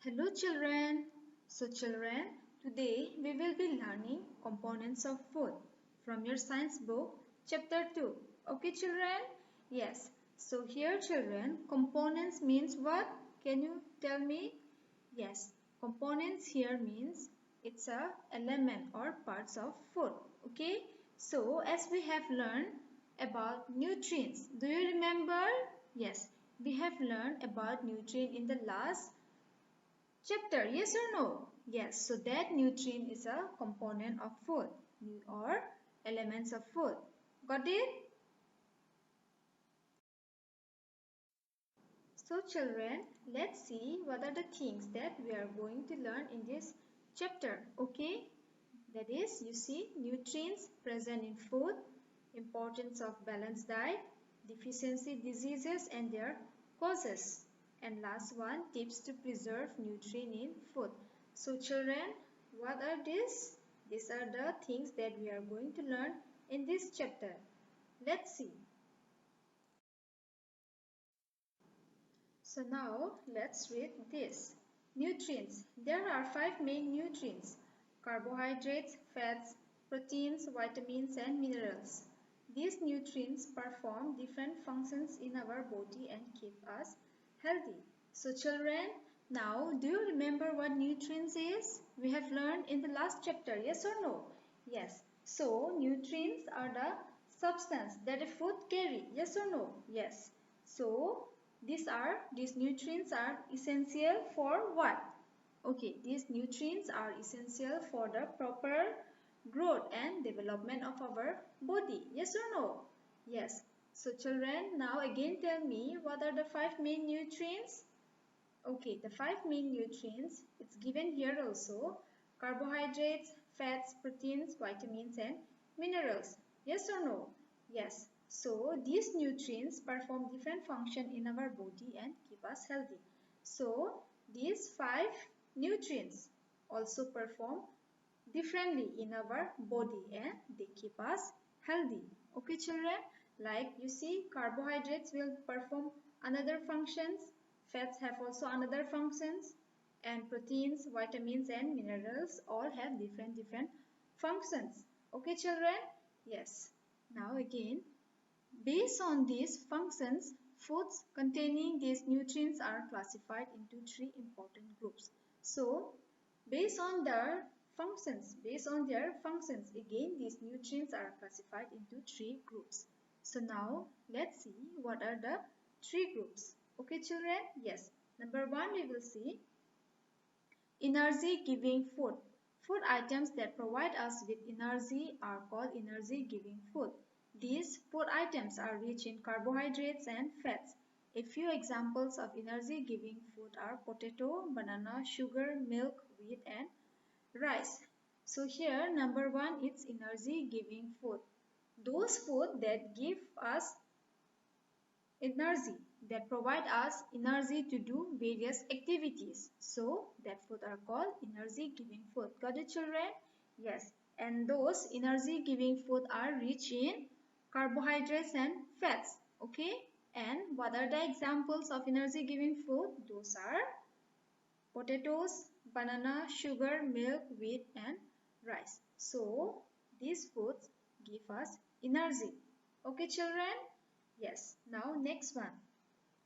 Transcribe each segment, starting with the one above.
Hello children. So children, today we will be learning components of food from your science book chapter 2. Okay children? Yes. So here children, components means what? Can you tell me? Yes. Components here means it's a element or parts of food. Okay? So as we have learned about nutrients. Do you remember? Yes. We have learned about nutrient in the last chapter, yes or no? Yes, so that nutrient is a component of food or elements of food. Got it? So children, let's see what are the things that we are going to learn in this chapter. Okay? That is, you see nutrients present in food, importance of balanced diet, deficiency diseases and their causes. And last one, tips to preserve nutrient in food. So children, what are these? These are the things that we are going to learn in this chapter. Let's see. So now let's read this. Nutrients. There are 5 main nutrients: carbohydrates, fats, proteins, vitamins and minerals. These nutrients perform different functions in our body and keep us healthy. So children, now do you remember what nutrients is? We have learned in the last chapter, yes or no? Yes. So nutrients are the substance that a food carry, yes or no? Yes. So these nutrients are essential for what? Okay, these nutrients are essential for the proper growth and development of our body. Yes or no? Yes. So children, now again tell me what are the 5 main nutrients? Okay, the 5 main nutrients, it's given here also: carbohydrates, fats, proteins, vitamins and minerals. Yes or no? Yes. So these nutrients perform different function in our body and keep us healthy. So these 5 nutrients also perform differently in our body and they keep us healthy. Okay children, like you see, carbohydrates will perform another functions, fats have also another functions, and proteins, vitamins and minerals all have different functions. Okay children? Yes. Now again, based on these functions, foods containing these nutrients are classified into 3 important groups. So, based on their functions, again these nutrients are classified into 3 groups. So now let's see what are the 3 groups. Okay children? Yes. Number 1 we will see energy giving food. Food items that provide us with energy are called energy giving food. These food items are rich in carbohydrates and fats. A few examples of energy giving food are potato, banana, sugar, milk, wheat and rice. So here number 1 is energy giving food. Those food that give us energy, that provide us energy to do various activities. So that food are called energy giving food. Got it children? Yes. And those energy giving food are rich in carbohydrates and fats. Okay. And what are the examples of energy giving food? Those are potatoes, banana, sugar, milk, wheat and rice. So these foods give us energy. Okay children? Yes. Now next one.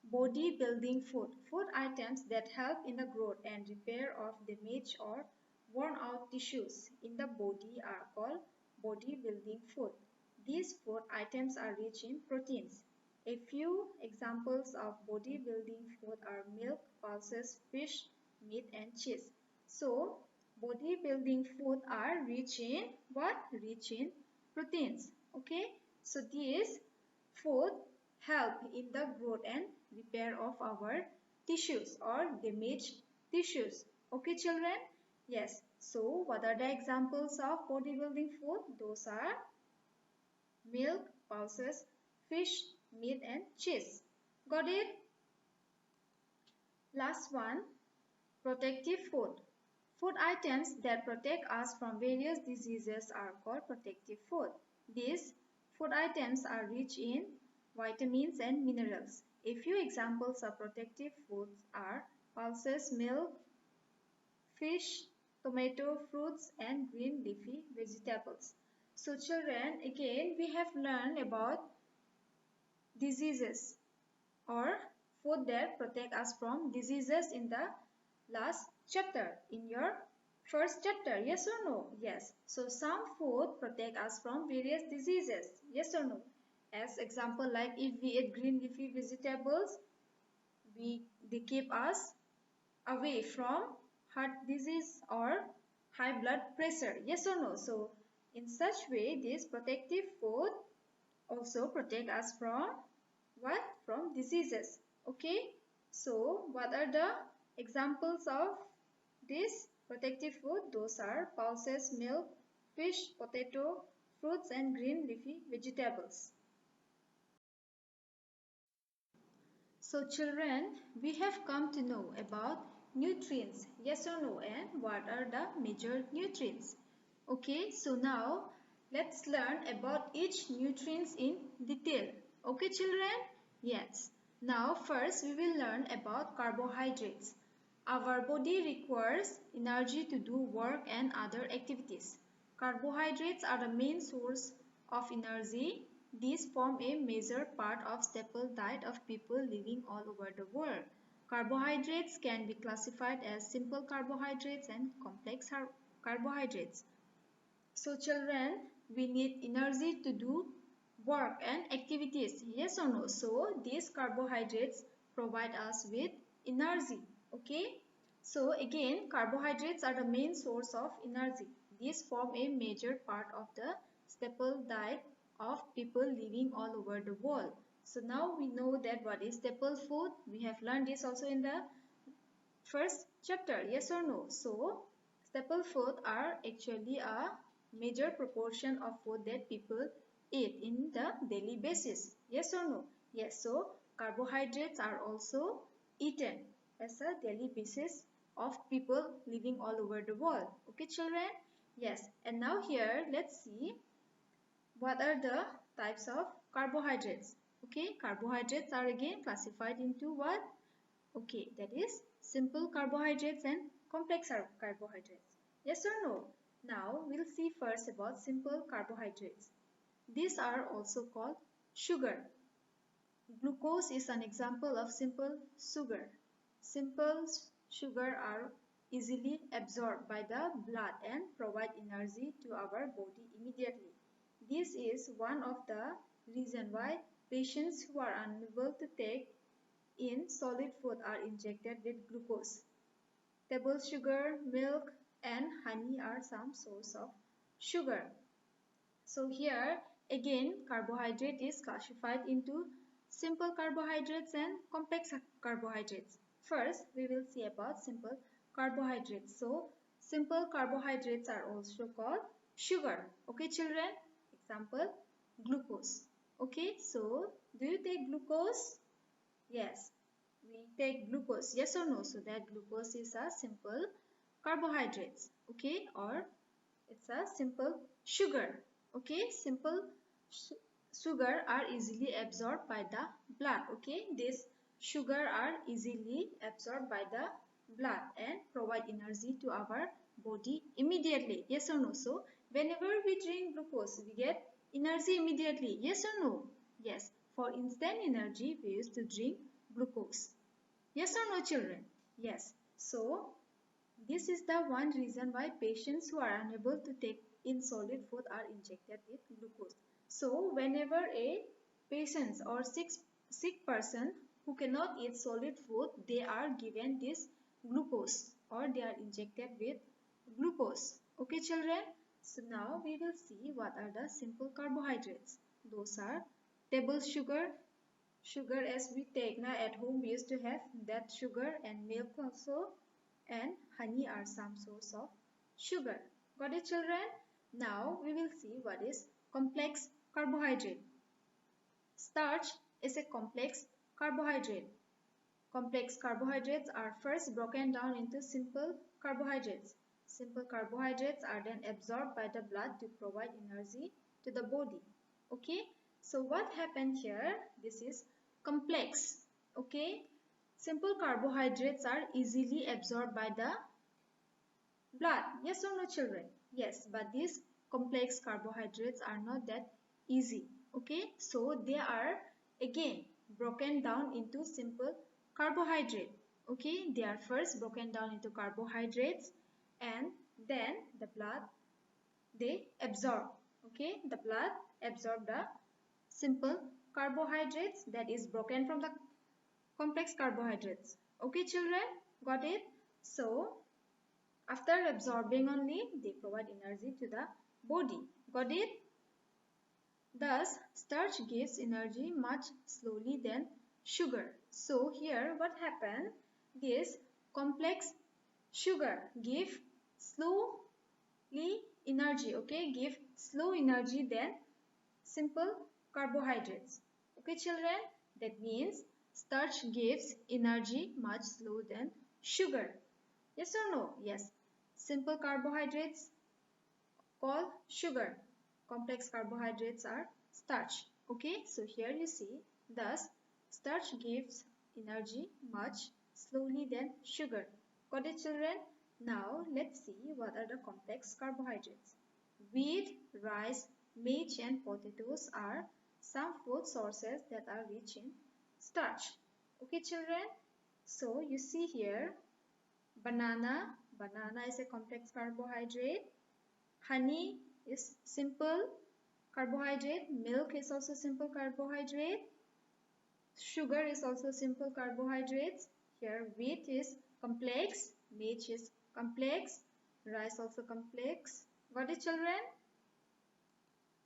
Body building food. Food items that help in the growth and repair of damaged or worn out tissues in the body are called body building food. These food items are rich in proteins. A few examples of body building food are milk, pulses, fish, meat and cheese. So body building food are rich in what? Rich in proteins. Okay. So these food help in the growth and repair of our tissues or damaged tissues. Okay children? Yes. So what are the examples of bodybuilding food? Those are milk, pulses, fish, meat and cheese. Got it? Last one, protective food. Food items that protect us from various diseases are called protective food. These food items are rich in vitamins and minerals. A few examples of protective foods are pulses, milk, fish, tomato, fruits and green leafy vegetables. So children, again we have learned about diseases or food that protect us from diseases in the last chapter, in your first chapter. Yes or no? Yes. So some food protect us from various diseases. Yes or no? As example, like if we eat green leafy vegetables, they keep us away from heart disease or high blood pressure. Yes or no? So in such way, this protective food also protect us from what? From diseases. Okay. So what are the examples of this protective food? Those are pulses, milk, fish, potato, fruits and green leafy vegetables. So children, we have come to know about nutrients, yes or no, and what are the major nutrients. Okay, so now let's learn about each nutrients in detail. Okay children? Yes. Now first we will learn about carbohydrates. Our body requires energy to do work and other activities. Carbohydrates are the main source of energy. These form a major part of staple diet of people living all over the world. Carbohydrates can be classified as simple carbohydrates and complex carbohydrates. So children, we need energy to do work and activities. Yes or no? So these carbohydrates provide us with energy. Okay. So again, carbohydrates are the main source of energy. These form a major part of the staple diet of people living all over the world. So now we know that what is staple food. We have learned this also in the first chapter. Yes or no? So staple food are actually a major proportion of food that people eat in the daily basis. Yes or no? Yes. So carbohydrates are also eaten as a daily basis of people living all over the world. Okay children? Yes. And now here let's see what are the types of carbohydrates. Okay, carbohydrates are again classified into what? Okay, that is simple carbohydrates and complex carbohydrates. Yes or no? Now we'll see first about simple carbohydrates. These are also called sugar. Glucose is an example of simple sugar. Simple sugar are easily absorbed by the blood and provide energy to our body immediately. This is one of the reasons why patients who are unable to take in solid food are injected with glucose. Table sugar, milk and honey are some source of sugar. So here again carbohydrate is classified into simple carbohydrates and complex carbohydrates. First we will see about simple carbohydrates. So simple carbohydrates are also called sugar. Okay children? Example glucose. Okay, so do you take glucose? Yes, we take glucose. Yes or no? So that glucose is a simple carbohydrates. Okay, or it's a simple sugar. Okay, simple sugar are easily absorbed by the blood. Okay, this sugar are easily absorbed by the blood and provide energy to our body immediately. Yes or no? So whenever we drink glucose, we get energy immediately. Yes or no? Yes. For instant energy, we used to drink glucose. Yes or no, children? Yes. So this is the one reason why patients who are unable to take in solid food are injected with glucose. So whenever a patient or sick person who cannot eat solid food, they are given this glucose or they are injected with glucose. Okay children? So now we will see what are the simple carbohydrates. Those are table sugar, sugar as we take now at home we used to have that sugar and milk also and honey are some source of sugar. Got it children? Now we will see what is complex carbohydrate. Starch is a complex carbohydrate. Complex carbohydrates are first broken down into simple carbohydrates. Simple carbohydrates are then absorbed by the blood to provide energy to the body. Okay, so what happened here? This is complex. Okay, simple carbohydrates are easily absorbed by the Blood, yes or no children? Yes, but these complex carbohydrates are not that easy. Okay, so they are again broken down into simple carbohydrate. Okay, they are first broken down into carbohydrates and then the blood they absorb. Okay, the blood absorb the simple carbohydrates that is broken from the complex carbohydrates. Okay children, got it? So after absorbing only, they provide energy to the body. Got it? Thus, starch gives energy much slowly than sugar. So here what happened? This complex sugar give slowly energy, okay? Give slow energy than simple carbohydrates. Okay children? That means starch gives energy much slower than sugar. Yes or no? Yes. Simple carbohydrates called sugar. Complex carbohydrates are starch. Okay, so here you see, thus starch gives energy much slowly than sugar. Got it children? Now let's see what are the complex carbohydrates. Wheat, rice, maize and potatoes are some food sources that are rich in starch. Okay children? So you see here, banana is a complex carbohydrate. Honey is simple carbohydrate. Milk is also simple carbohydrate. Sugar is also simple carbohydrates. Here wheat is complex. Maize is complex. Rice also complex. Got it children?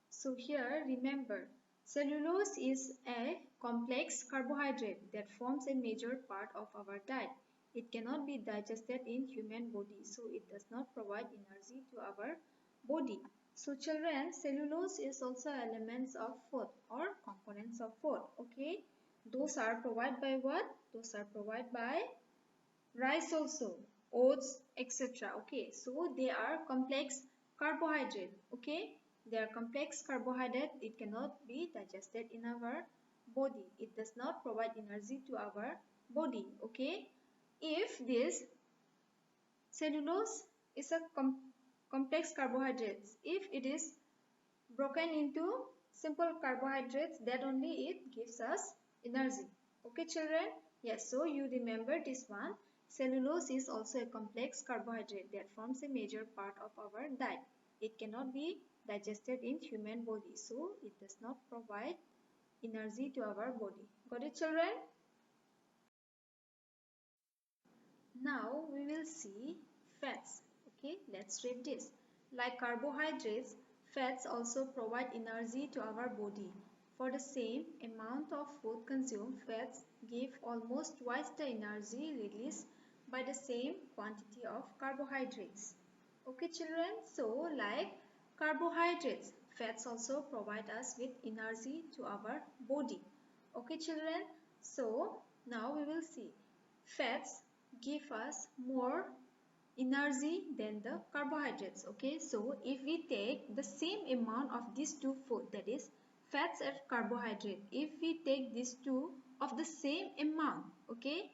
So here remember, cellulose is a complex carbohydrate that forms a major part of our diet. It cannot be digested in human body, so it does not provide energy to our body. So children, cellulose is also elements of food or components of food. Okay, those are provided by what? Those are provided by rice also, oats, etc. Okay, so they are complex carbohydrate. Okay, they are complex carbohydrate. It cannot be digested in our body. It does not provide energy to our body. Okay, if this cellulose is a complex carbohydrate, if it is broken into simple carbohydrates, that only it gives us energy. Okay children? Yes, so you remember this one. Cellulose is also a complex carbohydrate that forms a major part of our diet. It cannot be digested in human body, so it does not provide energy to our body. Got it children? Now we will see fats. Okay, let's read this. Like carbohydrates, fats also provide energy to our body. For the same amount of food consumed, fats give almost twice the energy released by the same quantity of carbohydrates. Okay children, so like carbohydrates, fats also provide us with energy to our body. Okay children, so now we will see fats give us more energy than the carbohydrates. Okay, so if we take the same amount of these two food, that is fats and carbohydrate, if we take these two of the same amount, okay,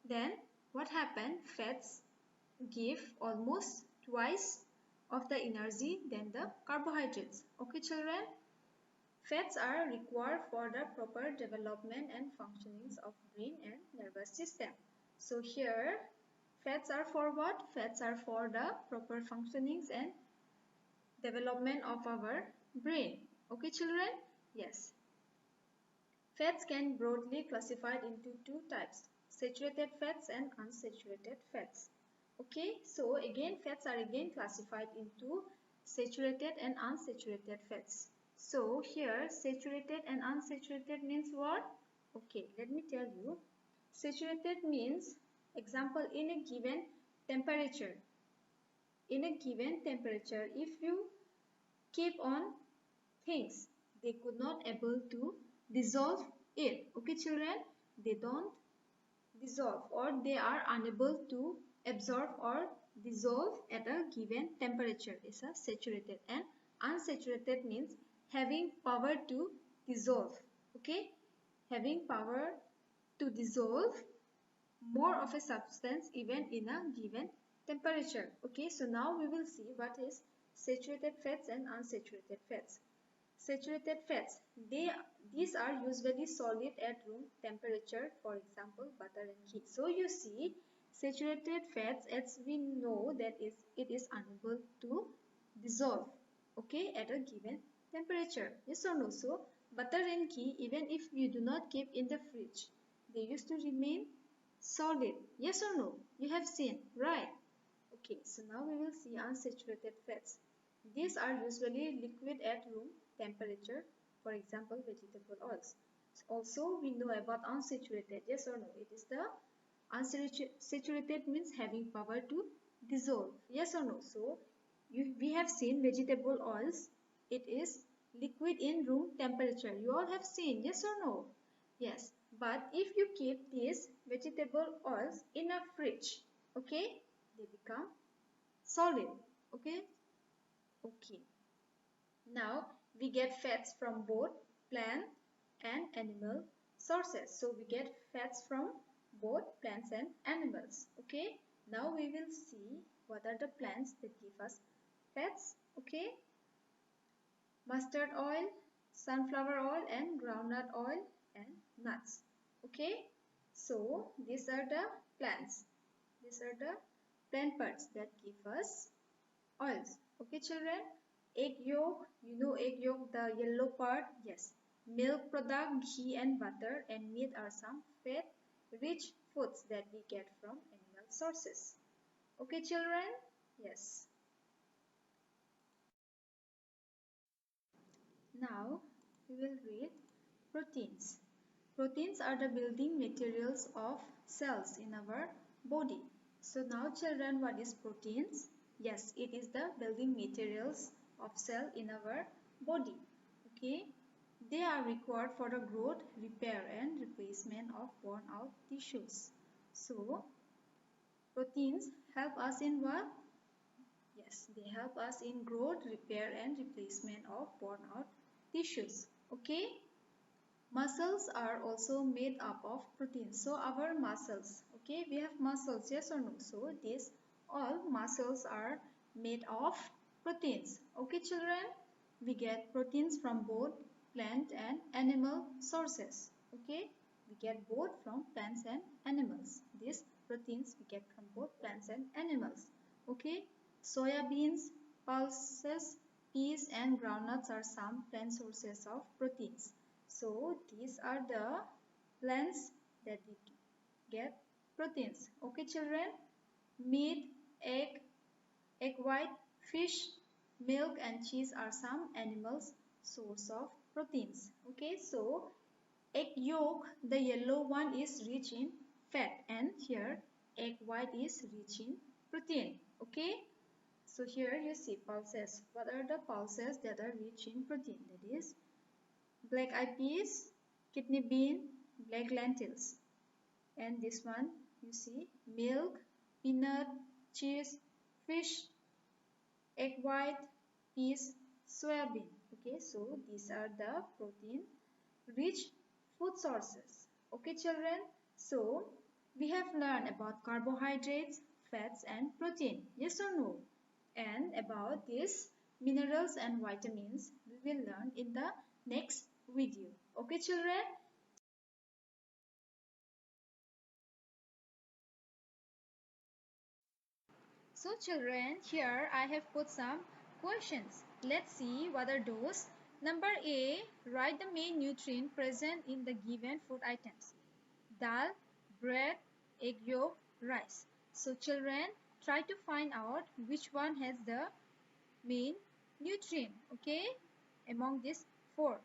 then what happen? Fats give almost twice of the energy than the carbohydrates. Okay children, fats are required for the proper development and functionings of brain and nervous system. So here fats are for what? Fats are for the proper functionings and development of our brain. Okay children? Yes. Fats can broadly classified into two types, saturated fats and unsaturated fats. Okay, so again fats are again classified into saturated and unsaturated fats. So here saturated and unsaturated means what? Okay, let me tell you. Saturated means, example, in a given temperature. In a given temperature, if you keep on things, they could not able to dissolve it. Okay children, they don't dissolve or they are unable to absorb or dissolve at a given temperature is a saturated, and unsaturated means having power to dissolve. Okay, having power to dissolve more of a substance even in a given temperature. Okay, so now we will see what is saturated fats and unsaturated fats. Saturated fats, these are usually solid at room temperature, for example, butter and ghee. So you see, saturated fats, as we know that it is unable to dissolve, okay, at a given temperature. Yes or no? So butter and ghee, even if you do not keep in the fridge, they used to remain solid. Yes or no? You have seen, right? Okay, so now we will see unsaturated fats. These are usually liquid at room temperature, for example, vegetable oils. Also, we know about unsaturated. Yes or no? It is the unsaturated means having power to dissolve. Yes or no? So, we have seen vegetable oils. It is liquid in room temperature. You all have seen. Yes or no? Yes. But if you keep these vegetable oils in a fridge, okay, they become solid. Okay. Okay. Now we get fats from both plant and animal sources. So we get fats from both plants and animals. Okay. Now we will see what are the plants that give us fats. Okay. Mustard oil, sunflower oil and groundnut oil and nuts. Okay. So these are the plants. These are the plant parts that give us oils. Okay, children. Egg yolk, you know egg yolk, the yellow part. Yes. Milk product, ghee and butter and meat are some fat rich foods that we get from animal sources. Okay, children. Yes. Now we will read proteins. Proteins are the building materials of cells in our body. So now children, what is proteins? Yes, it is the building materials of cell in our body. Okay. They are required for the growth, repair and replacement of worn out tissues. So proteins help us in what? Yes, they help us in growth, repair and replacement of worn out tissues. Okay. Muscles are also made up of proteins. So our muscles, okay, we have muscles, yes or no? So these all muscles are made of proteins. Okay, children, we get proteins from both plant and animal sources. Okay, we get both from plants and animals. These proteins we get from both plants and animals. Okay, soya beans, pulses, peas and groundnuts are some plant sources of proteins. So these are the plants that we get proteins. Okay, children? Meat, egg, egg white, fish, milk and cheese are some animals' source of proteins. Okay, so egg yolk, the yellow one is rich in fat and here egg white is rich in protein. Okay, so here you see pulses. What are the pulses that are rich in protein? That is black eyed peas, kidney bean, black lentils. And this one you see milk, peanut, cheese, fish, egg white, peas, soybean. Okay, so these are the protein rich food sources. Okay, children. So we have learned about carbohydrates, fats and protein. Yes or no? And about these minerals and vitamins we will learn in the next video. Okay, children. So children, here I have put some questions. Let's see what are those. Number A, write the main nutrient present in the given food items. Dal, bread, egg yolk, rice. So children, try to find out which one has the main nutrient, okay, among these four.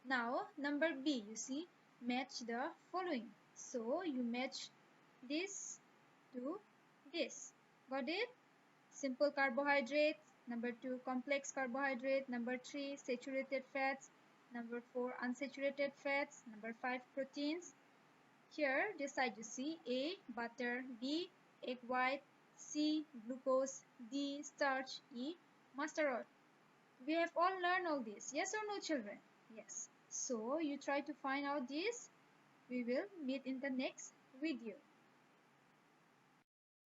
Now, number B, you see, match the following. So, you match this to this. Got it? Simple carbohydrates. Number 2, complex carbohydrate. Number 3, saturated fats. Number 4, unsaturated fats. Number 5, proteins. Here, this side you see A, butter, B, egg white, C, glucose, D, starch, E, mustard oil. We have all learned all this. Yes or no, children? Yes. So, you try to find out this. We will meet in the next video.